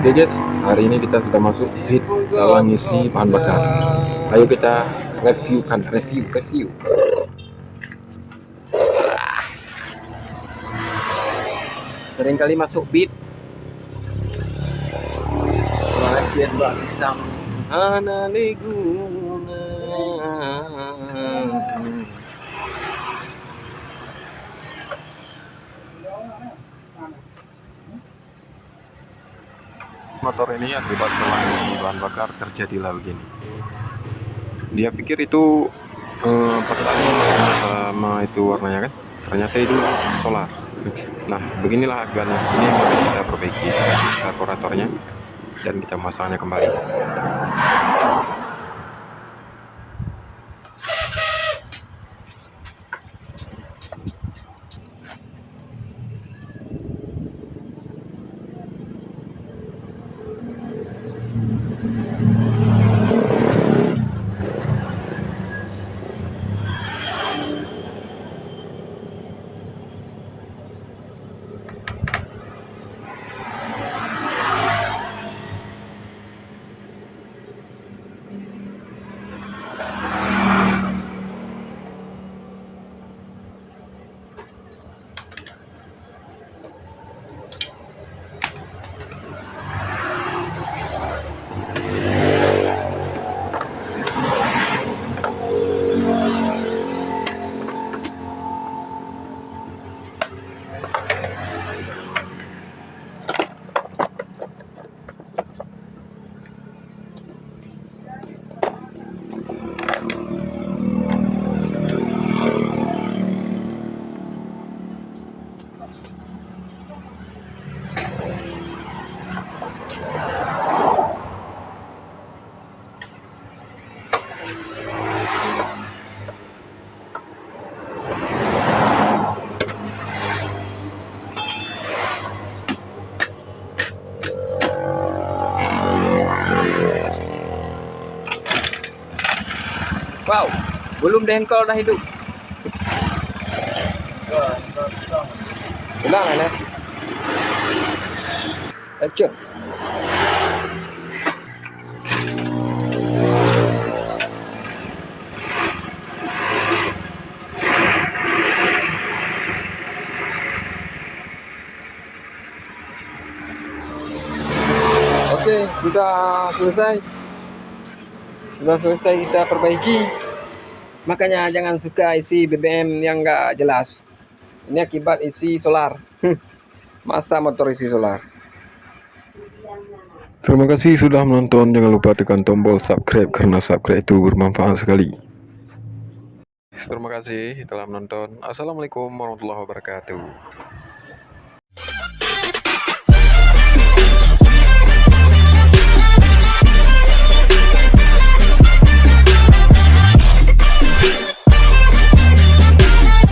Oke guys, hari ini kita sudah masuk di salah ngisi bahan bakar. Ayo kita review. Sering kali masuk bit. Rakyat bak pisang hana leguna. Motor ini akibat salah isi bahan bakar terjadilah begini. Dia pikir itu petani sama itu warnanya kan, ternyata itu solar. Nah beginilah akibatnya. Ini yang kita perbaiki, kasih karburatornya dan kita masangnya kembali. Wow, belum dengkol dah hidup. Ulang ya. Action. Oke, sudah selesai kita perbaiki. Makanya jangan suka isi BBM yang nggak jelas. Ini akibat isi solar. Masa motor isi solar. Terima kasih sudah menonton. Jangan lupa tekan tombol subscribe karena subscribe itu bermanfaat sekali. Terima kasih telah menonton. Assalamualaikum warahmatullahi wabarakatuh.